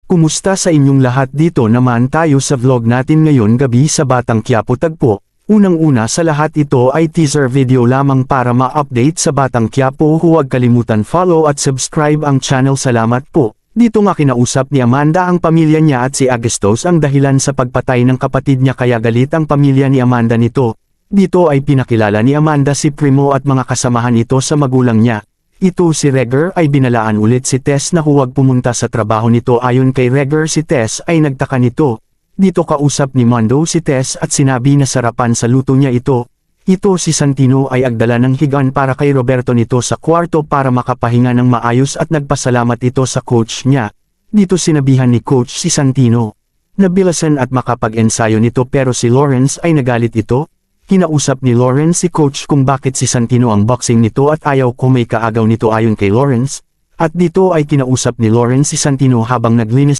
Kumusta sa inyong lahat? Dito naman tayo sa vlog natin ngayon gabi sa Batang Quiapo Tagpo. Unang-una sa lahat ito ay teaser video lamang para ma-update sa Batang Quiapo. Huwag kalimutan follow at subscribe ang channel. Salamat po. Dito nga kinausap ni Amanda ang pamilya niya at si Agestos ang dahilan sa pagpatay ng kapatid niya kaya galit ang pamilya ni Amanda nito. Dito ay pinakilala ni Amanda si Primo at mga kasamahan ito sa magulang niya. Ito si Regger ay binalaan ulit si Tess na huwag pumunta sa trabaho nito. Ayon kay Regger si Tess ay nagtaka nito. Dito kausap ni Mondo si Tess at sinabi na sarapan sa luto niya ito. Ito si Santino ay agdala ng higaan para kay Roberto nito sa kwarto para makapahinga ng maayos at nagpasalamat ito sa coach niya. Dito sinabihan ni coach si Santino. Nabilasan at makapag-ensayo nito pero si Lawrence ay nagalit ito. Kinausap ni Lawrence si coach kung bakit si Santino ang boxing nito at ayaw kung may kaagaw nito ayon kay Lawrence. At dito ay kinausap ni Lawrence si Santino habang naglinis